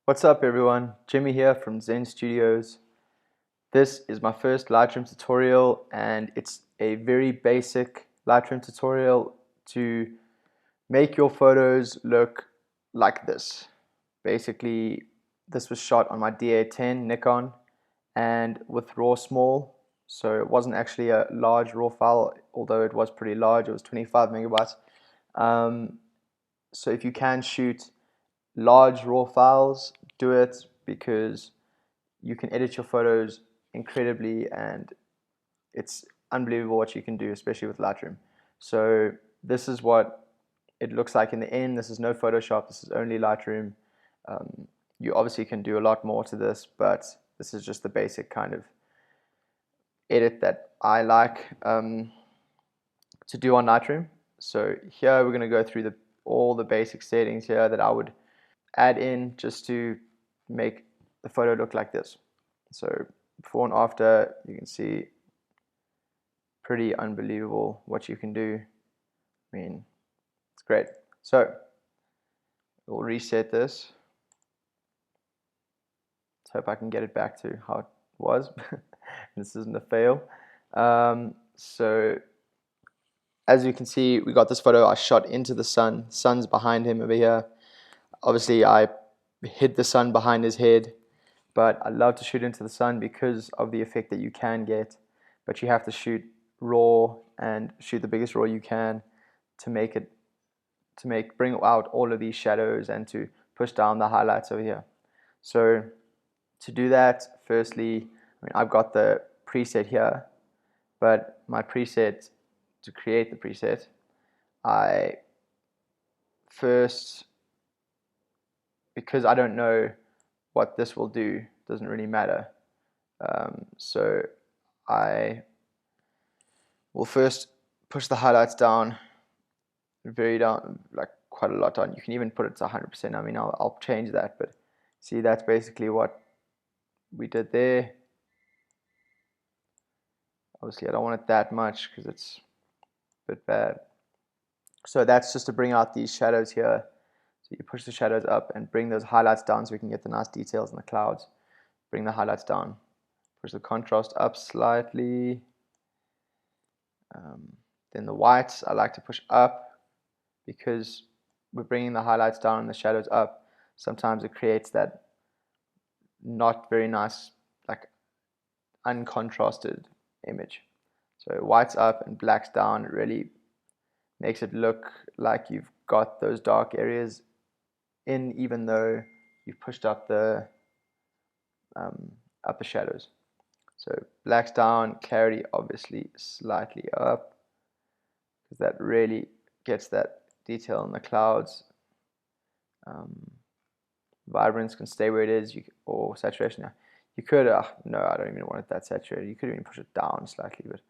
What's up everyone, Jimmy here from Zen Studios. This is my first Lightroom tutorial and it's a very basic Lightroom tutorial to make your photos look like this. Basically, this was shot on my D810 Nikon and with RAW small, so it wasn't actually a large RAW file, although it was pretty large, it was 25 megabytes. So if you can shoot large RAW files, do it because you can edit your photos incredibly and it's unbelievable what you can do, especially with Lightroom. So this is what it looks like in the end. This is no Photoshop, this is only Lightroom. You obviously can do a lot more to this, but this is just the basic kind of edit that I like to do on Lightroom. So here we're going to go through all the basic settings here that I would add in just to make the photo look like this. So before and after, you can see pretty unbelievable what you can do. I mean, it's great. So we'll reset this. Let's hope I can get it back to how it was. This isn't a fail. So as you can see, we got this photo I shot into the sun. Sun's behind him over here. Obviously, I hid the sun behind his head, but I love to shoot into the sun because of the effect that you can get. But you have to shoot raw and shoot the biggest raw you can to bring out all of these shadows and to push down the highlights over here. So to do that, firstly, I've got the preset here, but my preset, to create the preset, I first, because I don't know what this will do, doesn't really matter. So I will first push the highlights down, very down, like quite a lot down. You can even put it to 100%. I mean, I'll change that, but see, that's basically what we did there. Obviously, I don't want it that much because it's a bit bad. So that's just to bring out these shadows here. So you push the shadows up and bring those highlights down so we can get the nice details in the clouds. Bring the highlights down. Push the contrast up slightly. Then the whites I like to push up because we're bringing the highlights down and the shadows up. Sometimes it creates that not very nice, like uncontrasted image. So whites up and blacks down really makes it look like you've got those dark areas in, even though you've pushed up the shadows. So blacks down, clarity obviously slightly up because that really gets that detail in the clouds. Vibrance can stay where it is, or saturation. You could, no, I don't even want it that saturated. You could even push it down slightly, but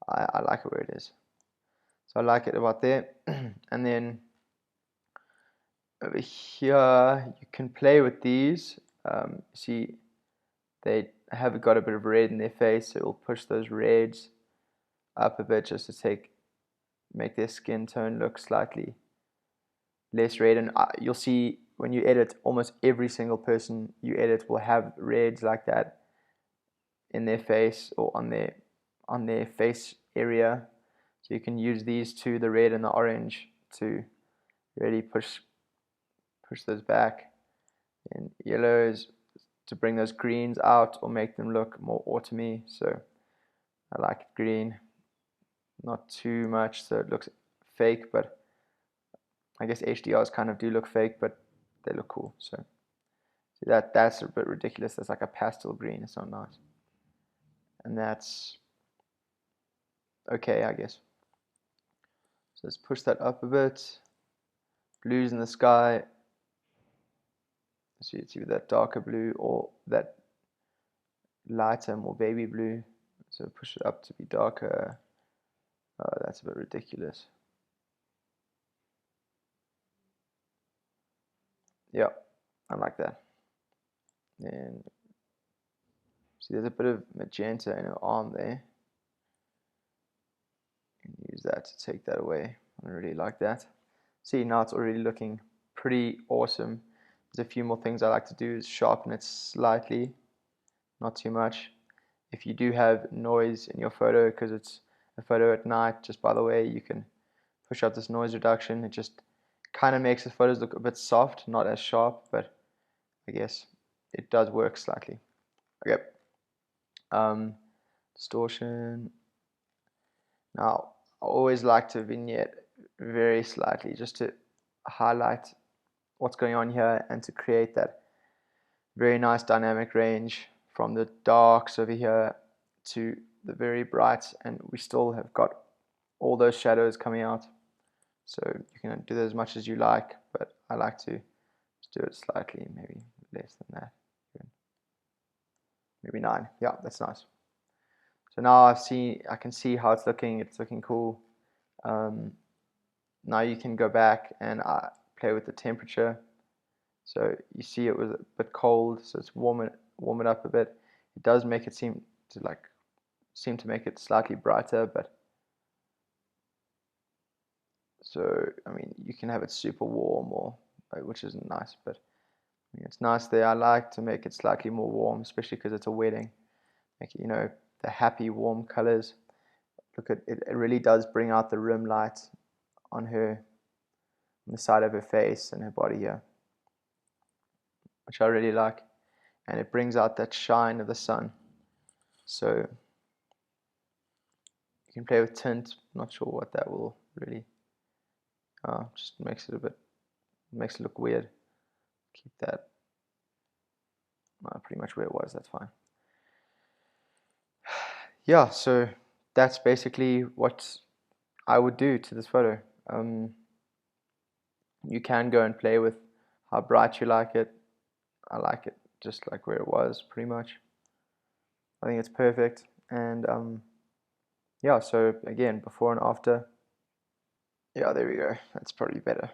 I like it where it is. So I like it about there. And then over here, you can play with these. See, they have got a bit of red in their face, so we'll push those reds up a bit just to make their skin tone look slightly less red. And you'll see when you edit, almost every single person you edit will have reds like that in their face or on their face area. So you can use these two, the red and the orange, to really push those back. And yellows to bring those greens out or make them look more autumny. So I like green, not too much so it looks fake, but I guess HDRs kind of do look fake, but they look cool. So see, that's a bit ridiculous. That's like a pastel green. It's not nice. And that's okay, I guess. So let's push that up a bit. Blues in the sky. So you see that darker blue or that lighter, more baby blue. So push it up to be darker. Oh, that's a bit ridiculous. Yeah, I like that. And see, there's a bit of magenta in her arm there. And use that to take that away. I really like that. See, now it's already looking pretty awesome. There's a few more things I like to do is sharpen it slightly, not too much. If you do have noise in your photo, because it's a photo at night, just by the way, you can push up this noise reduction. It just kind of makes the photos look a bit soft, not as sharp, but I guess it does work slightly. Okay. Distortion. Now, I always like to vignette very slightly just to highlight what's going on here and to create that very nice dynamic range from the darks over here to the very brights, and we still have got all those shadows coming out. So you can do that as much as you like, but I like to just do it slightly, maybe less than that. Maybe 9. Yeah, that's nice. So now I can see how it's looking cool. Now you can go back and play with the temperature. So you see it was a bit cold, so it's warm it up a bit. It does make it seem to make it slightly brighter, but so I mean you can have it super warm or which isn't nice, but I mean, it's nice there. I like to make it slightly more warm, especially because it's a wedding. Make it, the happy warm colors. Look at it, it really does bring out the rim light on her, on the side of her face and her body here, which I really like, and it brings out that shine of the sun. So you can play with tint. Not sure what that will really just makes it look weird. Keep that pretty much where it was. That's fine. Yeah, so that's basically what I would do to this photo. You can go and play with how bright you like it. I like it just like where it was, pretty much. I think it's perfect. And yeah, so again, before and after. Yeah, there we go. That's probably better.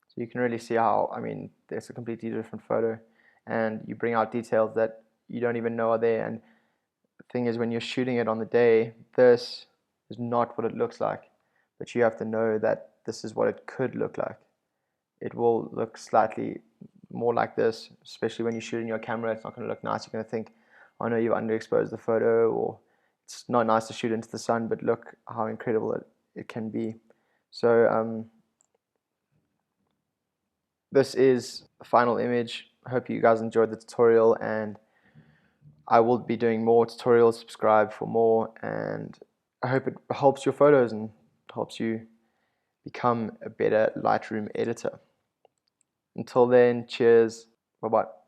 So you can really see how, I mean, there's a completely different photo, and you bring out details that you don't even know are there. And the thing is, when you're shooting it on the day, this is not what it looks like, but you have to know that this is what it could look like. It will look slightly more like this, especially when you're shooting your camera. It's not going to look nice. You're going to think, oh no, you've underexposed the photo, or it's not nice to shoot into the sun, but look how incredible it can be. So this is the final image. I hope you guys enjoyed the tutorial, and I will be doing more tutorials. Subscribe for more, and I hope it helps your photos and helps you become a better Lightroom editor. Until then, cheers. Bye-bye.